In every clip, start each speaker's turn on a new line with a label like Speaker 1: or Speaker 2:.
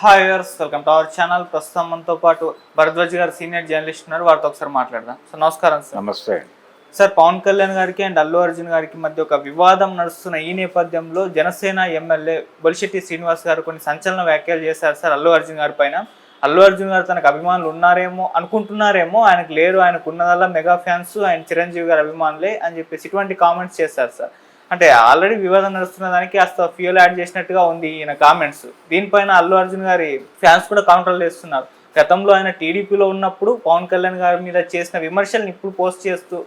Speaker 1: Hi viewers, welcome to our channel. ప్రస్తుతం మనతో పాటు భరద్వాజ్ గారు సీనియర్ జర్నలిస్ట్ ఉన్నారు. వారితో ఒకసారి మాట్లాడదాం. సార్ నమస్కారం. సార్
Speaker 2: నమస్తే.
Speaker 1: సార్, పవన్ కళ్యాణ్ గారికి అండ్ అల్లు అర్జున్ గారికి మధ్య ఒక వివాదం నడుస్తున్న ఈ నేపథ్యంలో జనసేన ఎమ్మెల్యే బొలిశెట్టి శ్రీనివాస్ గారు కొన్ని సంచలన వ్యాఖ్యలు చేశారు సార్ అల్లు అర్జున్ గారి పైన. అల్లు అర్జున్ గారు తనకు అభిమానులు ఉన్నారేమో అనుకుంటున్నారేమో, ఆయనకు లేరు, ఆయనకు ఉన్నదల్లా మెగా ఫ్యాన్స్, ఆయన చిరంజీవి గారి అభిమానులే అని చెప్పేసి ఇటువంటి కామెంట్స్ చేశారు సార్. అంటే ఆల్రెడీ వివాదం నడుస్తున్న దానికి కాస్త ఫ్యూల్ యాడ్ చేసినట్టుగా ఉంది ఈయన కామెంట్స్. దీనిపైన అల్లు అర్జున్ గారి ఫ్యాన్స్ కూడా కౌంటర్లు చేస్తున్నారు. గతంలో ఆయన టీడీపీలో ఉన్నప్పుడు పవన్ కళ్యాణ్ గారి మీద చేసిన విమర్శలను ఇప్పుడు పోస్ట్ చేస్తూ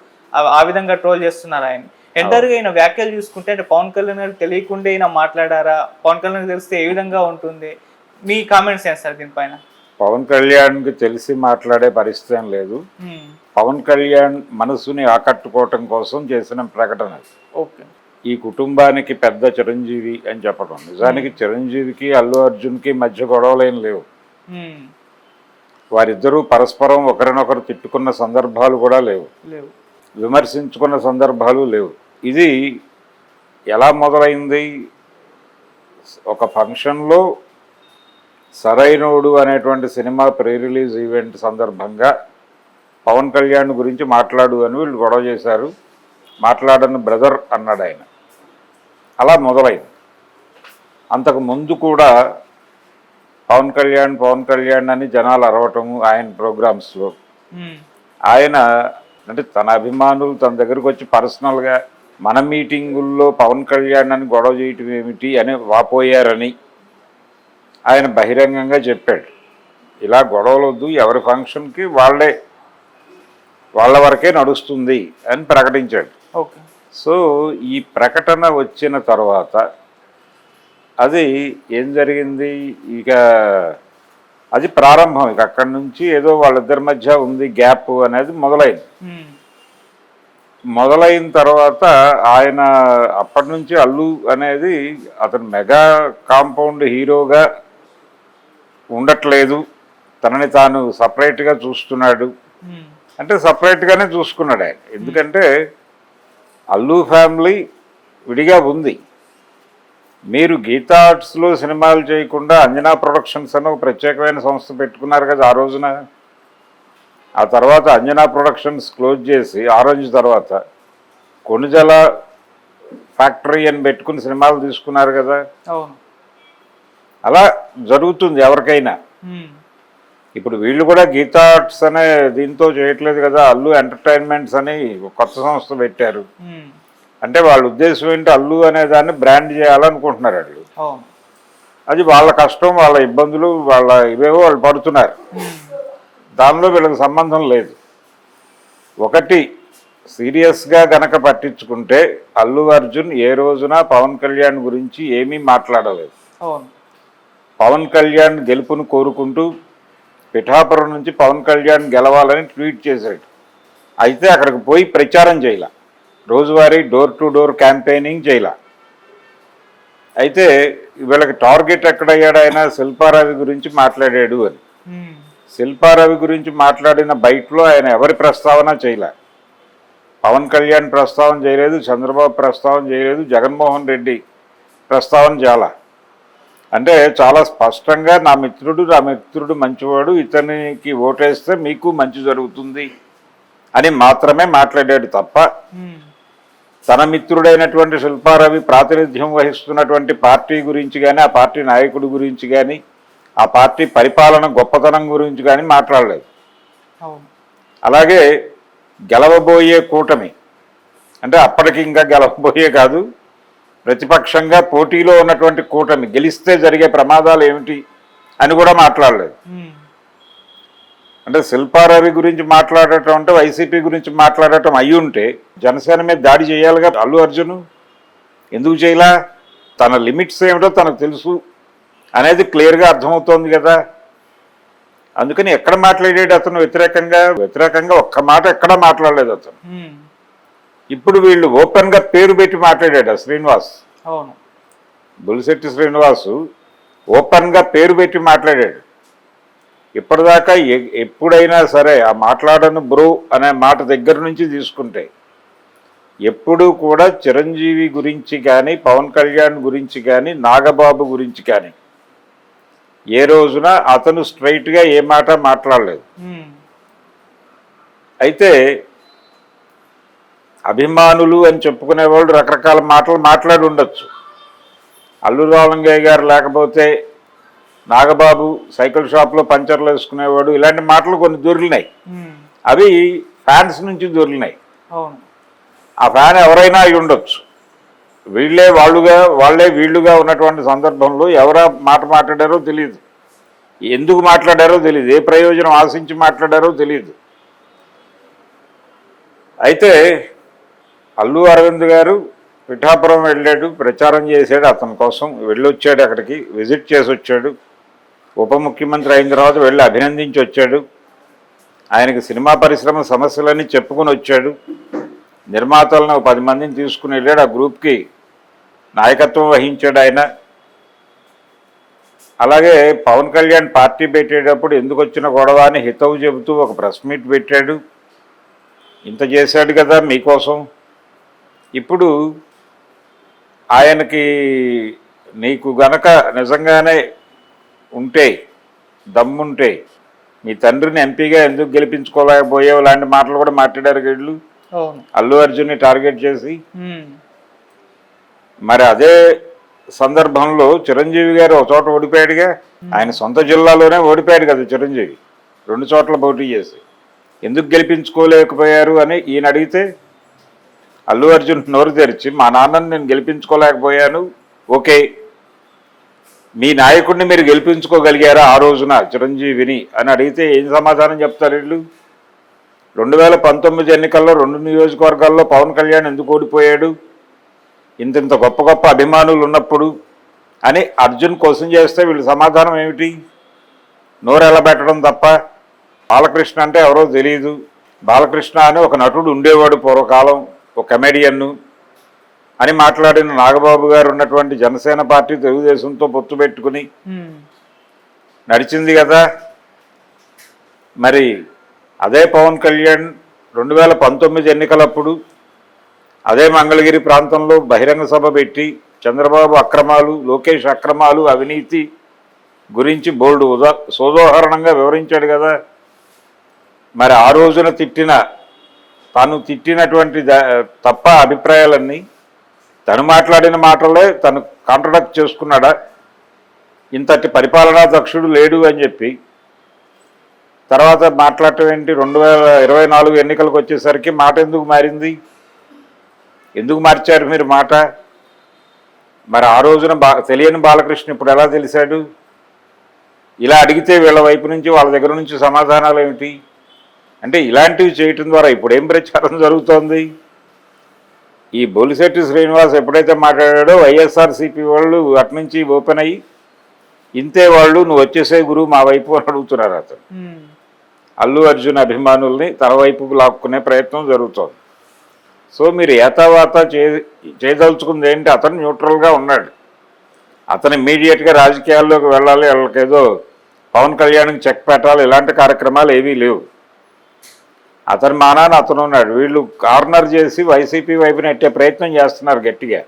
Speaker 1: ఆ విధంగా ట్రోల్ చేస్తున్నారు ఆయన. ఎంటర్గా ఈయన వ్యాఖ్యలు చూసుకుంటే, అంటే పవన్ కళ్యాణ్ గారికి తెలియకుండా ఈయన మాట్లాడారా, పవన్ కళ్యాణ్ తెలిస్తే ఏ విధంగా ఉంటుంది? మీ కామెంట్స్ ఏం సార్ దీనిపైన?
Speaker 2: పవన్ కళ్యాణ్కి తెలిసి మాట్లాడే పరిస్థితి ఏం లేదు. పవన్ కళ్యాణ్ మనసుని ఆకట్టుకోవటం కోసం చేసిన ప్రకటన.
Speaker 1: ఓకే.
Speaker 2: ఈ కుటుంబానికి పెద్ద చిరంజీవి అని చెప్పడం. నిజానికి చిరంజీవికి అల్లు అర్జున్కి మధ్య గొడవలేం లేవు. వారిద్దరూ పరస్పరం ఒకరినొకరు తిట్టుకున్న సందర్భాలు కూడా లేవు, విమర్శించుకున్న సందర్భాలు లేవు. ఇది ఎలా మొదలైంది? ఒక ఫంక్షన్లో సరైనోడు అనేటువంటి సినిమా ప్రీ రిలీజ్ ఈవెంట్ సందర్భంగా పవన్ కళ్యాణ్ గురించి మాట్లాడు అని వీళ్ళు గొడవ చేశారు. మాట్లాడని బ్రదర్ అన్నాడు ఆయన. అలా మొదలైంది. అంతకు ముందు కూడా పవన్ కళ్యాణ్ అని జనాలు అరవటము ఆయన ప్రోగ్రామ్స్లో. ఆయన అంటే తన అభిమానులు తన దగ్గరకు వచ్చి పర్సనల్గా మన మీటింగుల్లో పవన్ కళ్యాణ్ అని గొడవ చేయటం ఏమిటి అని వాపోయారని ఆయన బహిరంగంగా చెప్పాడు. ఇలా గొడవలు వద్దు, ఎవరి ఫంక్షన్కి వాళ్ళ వరకే నడుస్తుంది అని ప్రకటించాడు.
Speaker 1: ఓకే.
Speaker 2: సో ఈ ప్రకటన వచ్చిన తర్వాత అది ఏం జరిగింది? ఇక అది ప్రారంభం. ఇక అక్కడి నుంచి ఏదో వాళ్ళిద్దరి మధ్య ఉంది గ్యాప్ అనేది మొదలైంది. మొదలైన తర్వాత ఆయన అప్పటి నుంచి అల్లు అనేది అతను మెగా కాంపౌండ్ హీరోగా ఉండట్లేదు, తనని తాను సపరేట్గా చూస్తున్నాడు. అంటే సపరేట్గానే చూసుకున్నాడు ఆయన. ఎందుకంటే అల్లు ఫ్యామిలీ విడిగా ఉంది. మీరు గీతా ఆర్ట్స్లో సినిమాలు చేయకుండా అంజనా ప్రొడక్షన్స్ అని ఒక ప్రత్యేకమైన సంస్థ పెట్టుకున్నారు కదా ఆ రోజున. ఆ తర్వాత అంజనా ప్రొడక్షన్స్ క్లోజ్ చేసి ఆరెంజ్ తర్వాత కొణిజల ఫ్యాక్టరీ అని పెట్టుకుని సినిమాలు తీసుకున్నారు కదా. అలా జరుగుతుంది ఎవరికైనా. ఇప్పుడు వీళ్ళు కూడా గీతా ఆర్ట్స్ అనే దీంతో చేయట్లేదు కదా, అల్లు ఎంటర్టైన్మెంట్స్ అని కొత్త సంస్థ పెట్టారు. అంటే వాళ్ళ ఉద్దేశం ఏంటి? అల్లు అనే దాన్ని బ్రాండ్ చేయాలనుకుంటున్నారు వాళ్ళు. అది వాళ్ళ కష్టం, వాళ్ళ ఇబ్బందులు, వాళ్ళ ఇవేవో వాళ్ళు పడుతున్నారు. దానిలో వీళ్ళకి సంబంధం లేదు. ఒకటి సీరియస్గా గనక పట్టించుకుంటే అల్లు అర్జున్ ఏ రోజున పవన్ కళ్యాణ్ గురించి ఏమీ మాట్లాడలేదు. పవన్ కళ్యాణ్ గెలుపును కోరుకుంటూ పిఠాపురం నుంచి పవన్ కళ్యాణ్ గెలవాలని ట్వీట్ చేశాడు. అయితే అక్కడికి పోయి ప్రచారం చేయాల, రోజువారీ డోర్ టు డోర్ క్యాంపెయినింగ్ చేయాల. అయితే వీళ్ళకి టార్గెట్ ఎక్కడయ్యాడు? ఆయన శిల్పారావి గురించి మాట్లాడాడు అని. శిల్పారావి గురించి మాట్లాడిన బయటలో ఆయన ఎవరి ప్రస్తావన చేయలే. పవన్ కళ్యాణ్ ప్రస్తావన చేయలేదు, చంద్రబాబు ప్రస్తావన చేయలేదు, జగన్మోహన్ రెడ్డి ప్రస్తావన చేయాల. అంటే చాలా స్పష్టంగా నా మిత్రుడు మంచివాడు, ఇతనికి ఓటేస్తే మీకు మంచి జరుగుతుంది అని మాత్రమే మాట్లాడాడు తప్ప తన మిత్రుడైనటువంటి శిల్పారావి ప్రాతినిధ్యం వహిస్తున్నటువంటి పార్టీ గురించి కానీ, ఆ పార్టీ నాయకుడి గురించి కానీ, ఆ పార్టీ పరిపాలన గొప్పతనం గురించి కానీ మాట్లాడలేదు. అలాగే గెలవబోయే కూటమి అంటే అప్పటికి ఇంకా గెలవబోయే కాదు, ప్రతిపక్షంగా పోటీలో ఉన్నటువంటి కూటమి గెలిస్తే జరిగే ప్రమాదాలు ఏమిటి అని కూడా మాట్లాడలేదు. అంటే శిల్పారావి గురించి మాట్లాడటం అంటే వైసీపీ గురించి మాట్లాడటం అయ్యి ఉంటే జనసేన మీద దాడి చేయాలిగా అల్లు అర్జున్. ఎందుకు చేయలా? తన లిమిట్స్ ఏమిటో తనకు తెలుసు అనేది క్లియర్గా అర్థమవుతోంది కదా. అందుకని ఎక్కడ మాట్లాడాడు అతను వ్యతిరేకంగా ఒక్క మాట ఎక్కడా మాట్లాడలేదు అతను. ఇప్పుడు వీళ్ళు ఓపెన్గా పేరు పెట్టి మాట్లాడాడు శ్రీనివాస్. బొలిశెట్టి శ్రీనివాసు ఓపెన్గా పేరు పెట్టి మాట్లాడాడు. ఇప్పటిదాకా ఎప్పుడైనా సరే ఆ మాట్లాడను బ్రో అనే మాట దగ్గర నుంచి తీసుకుంటే ఎప్పుడూ కూడా చిరంజీవి గురించి కానీ, పవన్ కళ్యాణ్ గురించి కానీ, నాగబాబు గురించి కానీ ఏ రోజున అతను స్ట్రైట్గా ఏ మాట మాట్లాడలేదు. అయితే అభిమానులు అని చెప్పుకునే వాళ్ళు రకరకాల మాటలు మాట్లాడి ఉండొచ్చు. అల్లు రామలింగయ్య గారు లేకపోతే నాగబాబు సైకిల్ షాప్లో పంచర్లు వేసుకునేవాడు, ఇలాంటి మాటలు కొన్ని దొరికినాయి. అవి ఫ్యాన్స్ నుంచి దొరికినాయి. ఆ ఫ్యాన్ ఎవరైనా అయి ఉండొచ్చు. వాళ్ళే వీళ్ళుగా ఉన్నటువంటి సందర్భంలో ఎవరా మాట మాట్లాడారో తెలియదు, ఎందుకు మాట్లాడారో తెలియదు, ఏ ప్రయోజనం ఆశించి మాట్లాడారో తెలియదు. అయితే అల్లు అరవింద్ గారు పిఠాపురం వెళ్ళాడు, ప్రచారం చేశాడు, అతని కోసం వెళ్ళొచ్చాడు, అక్కడికి విజిట్ చేసి వచ్చాడు. ఉప ముఖ్యమంత్రి అయిన తర్వాత వెళ్ళి అభినందించి వచ్చాడు. ఆయనకి సినిమా పరిశ్రమ సమస్యలన్నీ చెప్పుకొని వచ్చాడు. నిర్మాతలను 10 మందిని తీసుకుని వెళ్ళాడు, ఆ గ్రూప్కి నాయకత్వం వహించాడు ఆయన. అలాగే పవన్ కళ్యాణ్ పార్టీ పెట్టేటప్పుడు ఎందుకు వచ్చిన గొడవ అని హితవు చెబుతూ ఒక ప్రెస్ మీట్ పెట్టాడు. ఇంత చేశాడు కదా మీకోసం. ఇప్పుడు ఆయనకి నీకు గనక నిజంగానే ఉంటే, దమ్ముంటే మీ తండ్రిని ఎంపీగా ఎందుకు గెలిపించుకోలేకపోయావు లాంటి మాటలు కూడా మాట్లాడారు వీళ్ళు అల్లు అర్జున్ని టార్గెట్ చేసి. మరి అదే సందర్భంలో చిరంజీవి గారు ఒక చోట ఓడిపోయాడుగా, ఆయన సొంత జిల్లాలోనే ఓడిపోయాడు కదా చిరంజీవి, 2 చోట్ల పోటీ చేసి. ఎందుకు గెలిపించుకోలేకపోయారు అని ఈయన అడిగితే అల్లు అర్జున్ నోరు తెరిచి మా నాన్నని నేను గెలిపించుకోలేకపోయాను, ఓకే మీ నాయకుడిని మీరు గెలిపించుకోగలిగారా ఆ రోజున చిరంజీవిని అని అడిగితే ఏం సమాధానం చెప్తారు వీళ్ళు? 2019 ఎన్నికల్లో 2 నియోజకవర్గాల్లో పవన్ కళ్యాణ్ ఎందుకు ఓడిపోయాడు, ఇంత గొప్ప గొప్ప అభిమానులు ఉన్నప్పుడు అని అర్జున్ క్వశ్చన్ చేస్తే వీళ్ళు సమాధానం ఏమిటి? నోరెలా పెట్టడం తప్ప. బాలకృష్ణ అంటే ఎవరో తెలియదు, బాలకృష్ణ అని ఒక నటుడు ఉండేవాడు పూర్వకాలం, ఒక కమెడియన్ను అని మాట్లాడిన నాగబాబు గారు ఉన్నటువంటి జనసేన పార్టీ తెలుగుదేశంతో పొత్తు పెట్టుకుని నడిచింది కదా. మరి అదే పవన్ కళ్యాణ్ 2019 ఎన్నికలప్పుడు అదే మంగళగిరి ప్రాంతంలో బహిరంగ సభ పెట్టి చంద్రబాబు అక్రమాలు, లోకేష్ అక్రమాలు, అవినీతి గురించి బోల్డు సోదోహరణంగా వివరించాడు కదా. మరి ఆ రోజున తాను తిట్టినటువంటి తప్ప అభిప్రాయాలన్నీ తను మాట్లాడిన మాటలే తను కాంట్రడక్ట్ చేసుకున్నాడా? ఇంతటి పరిపాలనా దక్షుడు లేడు అని చెప్పి తర్వాత మాట్లాడటం ఏంటి? 2024 ఎన్నికలకు వచ్చేసరికి మాట ఎందుకు మారింది? ఎందుకు మార్చారు మీరు మాట? మరి ఆ రోజున తెలియని బాలకృష్ణ ఇప్పుడు ఎలా తెలిసాడు? ఇలా అడిగితే వీళ్ళ వైపు నుంచి వాళ్ళ దగ్గర నుంచి సమాధానాలు ఏమిటి అంటే ఇలాంటివి చేయటం ద్వారా ఇప్పుడు ఏం ప్రచారం జరుగుతోంది? ఈ బొలిశెట్టి శ్రీనివాస్ ఎప్పుడైతే మాట్లాడాడో వైఎస్ఆర్సీపీ వాళ్ళు అట్నుంచి ఓపెన్ అయ్యి ఇంతే వాళ్ళు నువ్వు వచ్చేసే గురువు మా వైపు అని అడుగుతున్నారు. అతను అల్లు అర్జున్ అభిమానుల్ని తన వైపుకు లాక్కునే ప్రయత్నం జరుగుతోంది. సో మీరు ఏతావాత చేయదలుచుకుంది ఏంటి? అతను న్యూట్రల్గా ఉన్నాడు. అతను ఇమ్మీడియట్గా రాజకీయాల్లోకి వెళ్ళాలి, వాళ్ళకేదో పవన్ కళ్యాణ్కి చెక్ పెట్టాలి, ఇలాంటి కార్యక్రమాలు ఏవీ లేవు. అతని మానాన్ని అతను ఉన్నాడు. వీళ్ళు కార్నర్ చేసి వైసీపీ వైపు నెట్టే ప్రయత్నం చేస్తున్నారు గట్టిగా.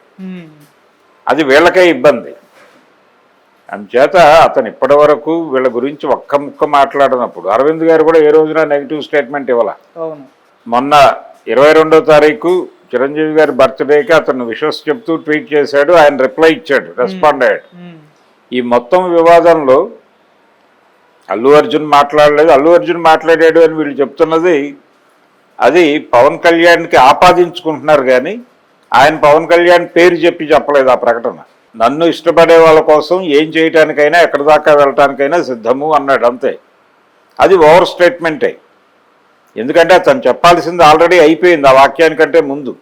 Speaker 2: అది వీళ్ళకే ఇబ్బంది. అందుచేత అతను ఇప్పటి వరకు వీళ్ళ గురించి ఒక్క ముక్క మాట్లాడినప్పుడు అరవింద్ గారు కూడా ఏ రోజున నెగిటివ్ స్టేట్మెంట్ ఇవ్వాల. మొన్న 22వ తారీఖు చిరంజీవి గారి బర్త్డేకి అతను విషస్ చెప్తూ ట్వీట్ చేశాడు, ఆయన రిప్లై ఇచ్చాడు, రెస్పాండ్ అయ్యాడు. ఈ మొత్తం వివాదంలో అల్లు అర్జున్ మాట్లాడలేదు, అల్లు అర్జున్ మాట్లాడాడు అని వీళ్ళు చెప్తున్నది అది పవన్ కళ్యాణ్కి ఆపాదించుకుంటున్నారు, కానీ ఆయన పవన్ కళ్యాణ్ పేరు చెప్పలేదు ఆ ప్రకటన. నన్ను ఇష్టపడే వాళ్ళ కోసం ఏం చేయటానికైనా ఎక్కడి దాకా వెళ్ళటానికైనా సిద్ధము అన్నాడు, అంతే. అది ఓవర్ స్టేట్మెంటే. ఎందుకంటే అతను చెప్పాల్సింది ఆల్రెడీ అయిపోయింది ఆ వాక్యానికంటే ముందు.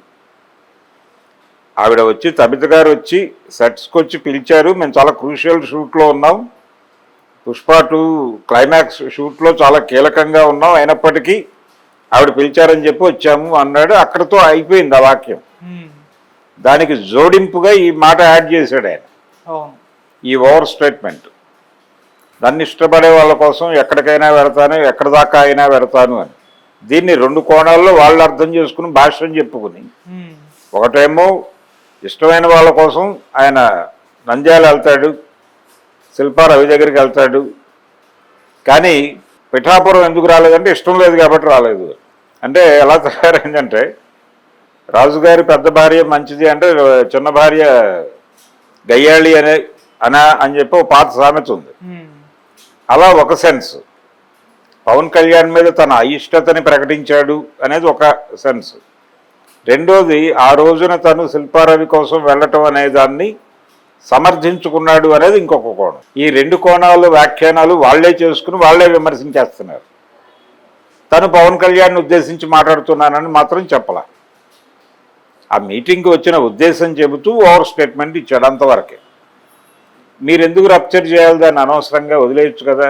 Speaker 2: ఆవిడ వచ్చి, తబిత గారు వచ్చి సెట్స్కి వచ్చి పిలిచారు, మేము చాలా క్రూషియల్ షూట్లో ఉన్నాం, పుష్ప 2 క్లైమాక్స్ షూట్లో చాలా కీలకంగా ఉన్నాం, అయినప్పటికీ ఆవిడ పిలిచారని చెప్పి వచ్చాము అన్నాడు. అక్కడితో అయిపోయింది ఆ వాక్యం. దానికి జోడింపుగా ఈ మాట యాడ్ చేశాడు ఆయన, ఈ ఓవర్ స్టేట్మెంట్. దాన్ని ఇష్టపడే వాళ్ళ కోసం ఎక్కడికైనా వెళతాను, ఎక్కడి దాకా అయినా వెళతాను అని. దీన్ని 2 కోణాల్లో వాళ్ళు అర్థం చేసుకుని భాష్యం చెప్పుకుని, ఒకటేమో ఇష్టమైన వాళ్ళ కోసం ఆయన నంద్యాల వెళ్తాడు, శిల్పా రవి దగ్గరికి వెళ్తాడు. కానీ పిఠాపురం ఎందుకు రాలేదంటే ఇష్టం లేదు కాబట్టి రాలేదు. అంటే ఎలా తయారైందంటే రాజుగారి పెద్ద భార్య మంచిది అంటే చిన్న భార్య గయ్యాళి అని చెప్పి ఒక పాత సామెత ఉంది. అలా ఒక సెన్స్. పవన్ కళ్యాణ్ మీద తన అయిష్టతని ప్రకటించాడు అనేది ఒక సెన్స్. రెండోది ఆ రోజున తను శిల్పారవి కోసం వెళ్ళటం అనే దాన్ని సమర్థించుకున్నాడు అనేది ఇంకొక కోణం. ఈ రెండు కోణాలు వ్యాఖ్యానాలు వాళ్లే చేసుకుని వాళ్లే విమర్శించేస్తున్నారు. తను పవన్ కళ్యాణ్ ఉద్దేశించి మాట్లాడుతున్నానని మాత్రం చెప్పలా. ఆ మీటింగ్కి వచ్చిన ఉద్దేశం చెబుతూ ఓవర్ స్టేట్మెంట్ ఇచ్చాడు, అంతవరకే. మీరు ఎందుకు రప్చర్ చేయాలి, దాన్ని అనవసరంగా వదిలేయచ్చు కదా.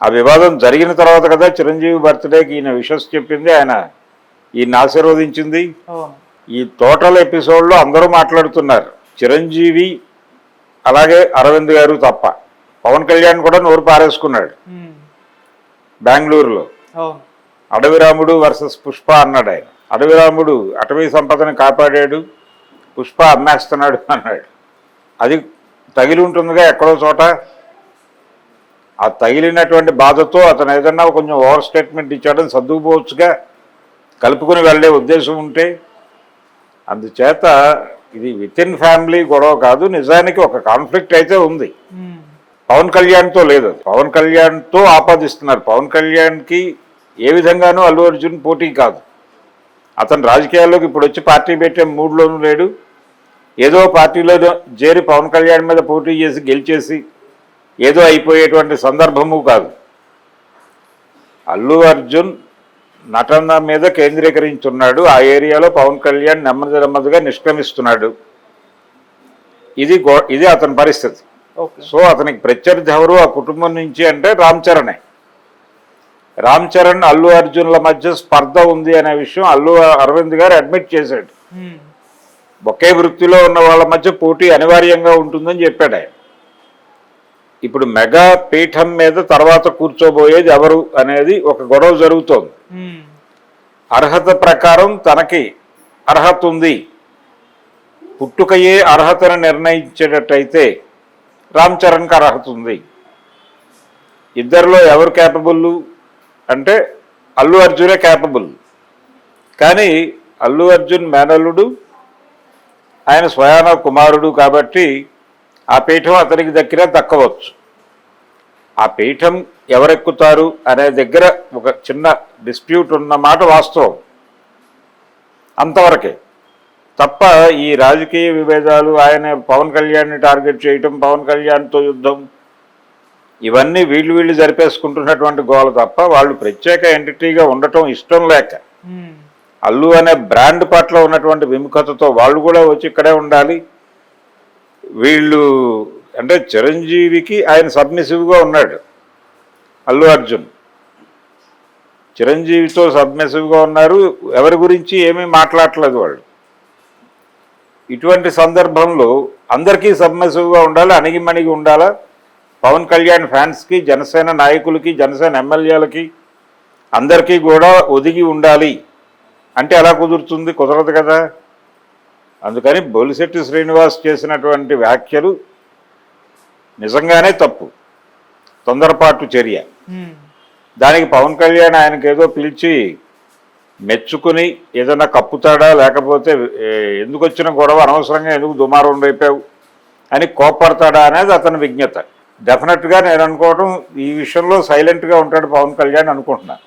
Speaker 2: ఆ వివాదం జరిగిన తర్వాత కదా చిరంజీవి బర్త్డేకి ఈయన విషస్ చెప్పింది, ఆయన ఈయన ఆశీర్వదించింది. ఈ టోటల్ ఎపిసోడ్లో అందరూ మాట్లాడుతున్నారు, చిరంజీవి అలాగే అరవింద్ గారు తప్ప. పవన్ కళ్యాణ్ కూడా నోరు పారేసుకున్నాడు బెంగళూరులో. అడవిరాముడు వర్సెస్ పుష్ప అన్నాడు ఆయన. అడవిరాముడు అటవీ సంపదను కాపాడాడు, పుష్ప అమ్మేస్తున్నాడు అన్నాడు. అది తగిలి ఉంటుందిగా ఎక్కడో చోట. ఆ తగిలినటువంటి బాధతో అతను ఏదన్నా కొంచెం ఓవర్ స్టేట్మెంట్ ఇచ్చాడని సర్దుకుపోవచ్చుగా, కలుపుకుని వెళ్ళే ఉద్దేశం ఉంటే. అందుచేత ఇది విత్ ఇన్ ఫ్యామిలీ గొడవ కాదు, నిజానికి ఒక కాన్ఫ్లిక్ట్ అయితే ఉంది. పవన్ కళ్యాణ్తో లేదు, పవన్ కళ్యాణ్తో ఆపాదిస్తున్నారు. పవన్ కళ్యాణ్కి ఏ విధంగానూ అల్లు అర్జున్ పోటీ కాదు. అతను రాజకీయాల్లోకి ఇప్పుడు వచ్చి పార్టీ పెట్టే మూడ్లోనూ లేడు. ఏదో పార్టీలో చేరి పవన్ కళ్యాణ్ మీద పోటీ చేసి గెలిచేసి ఏదో అయిపోయేటువంటి సందర్భము కాదు. అల్లు అర్జున్ నటన మీద కేంద్రీకరించున్నాడు. ఆ ఏరియాలో పవన్ కళ్యాణ్ నెమ్మదిగా నిష్క్రమిస్తున్నాడు. ఇది అతని పరిస్థితి. సో అతనికి ప్రత్యర్థి ఎవరు ఆ కుటుంబం నుంచి అంటే రామ్ చరణే. రామ్ చరణ్ అల్లు అర్జున్ల మధ్య స్పర్ధ ఉంది అనే విషయం అరవింద్ గారు అడ్మిట్ చేశాడు. ఒకే వృత్తిలో ఉన్న వాళ్ళ మధ్య పోటీ అనివార్యంగా ఉంటుందని చెప్పాడు ఆయన. ఇప్పుడు మెగా పీఠం మీద తర్వాత కూర్చోబోయేది ఎవరు అనేది ఒక గొడవ జరుగుతోంది. అర్హత ప్రకారం తనకి అర్హత ఉంది, పుట్టుకయే అర్హతను నిర్ణయించేటట్టయితే రామ్ చరణ్కి అర్హత ఉంది. ఇద్దరిలో ఎవరు క్యాపబుల్ అంటే అల్లు అర్జునే క్యాపబుల్. కానీ అల్లు అర్జున్ మేనల్లుడు, ఆయన స్వయాన కుమారుడు కాబట్టి ఆ పీఠం అతనికి దక్కవచ్చు. ఆ పీఠం ఎవరెక్కుతారు అనే దగ్గర ఒక చిన్న డిస్ప్యూట్ ఉన్నమాట వాస్తవం, అంతవరకే తప్ప ఈ రాజకీయ విభేదాలు, ఆయన పవన్ కళ్యాణ్ని టార్గెట్ చేయటం, పవన్ కళ్యాణ్తో యుద్ధం, ఇవన్నీ వీళ్ళు జరిపేసుకుంటున్నటువంటి గోల తప్ప వాళ్ళు ప్రత్యేక ఎంటిటీగా ఉండటం ఇష్టం లేక, అల్లు అనే బ్రాండ్ పట్ల ఉన్నటువంటి విముఖతతో వాళ్ళు కూడా వచ్చి ఇక్కడే ఉండాలి. వీళ్ళు అంటే చిరంజీవికి ఆయన సబ్మిసివ్గా ఉన్నాడు అల్లు అర్జున్, చిరంజీవితో సబ్మిసివ్గా ఉన్నారు. ఎవరి గురించి ఏమీ మాట్లాడట్లేదు వాళ్ళు. ఇటువంటి సందర్భంలో అందరికీ సబ్మిసివ్గా ఉండాలి, అణిగిమణిగి ఉండాలా. పవన్ కళ్యాణ్ ఫ్యాన్స్కి, జనసేన నాయకులకి, జనసేన ఎమ్మెల్యేలకి అందరికీ కూడా ఒదిగి ఉండాలి అంటే ఎలా కుదురుతుంది? కుదరదు కదా. అందుకని బొలిశెట్టి శ్రీనివాస్ చేసినటువంటి వ్యాఖ్యలు నిజంగానే తప్పు, తొందరపాటు చర్య. దానికి పవన్ కళ్యాణ్ ఆయనకి ఏదో పిలిచి మెచ్చుకుని ఏదైనా కప్పుతాడా, లేకపోతే ఎందుకు వచ్చిన గొడవ, అనవసరంగా ఎందుకు దుమారం రేపావు అని కోప్పడతాడా అనేది అతని విజ్ఞత. డెఫినెట్గా నేను అనుకోవటం ఈ విషయంలో సైలెంట్గా ఉంటాడు పవన్ కళ్యాణ్ అనుకుంటున్నాను.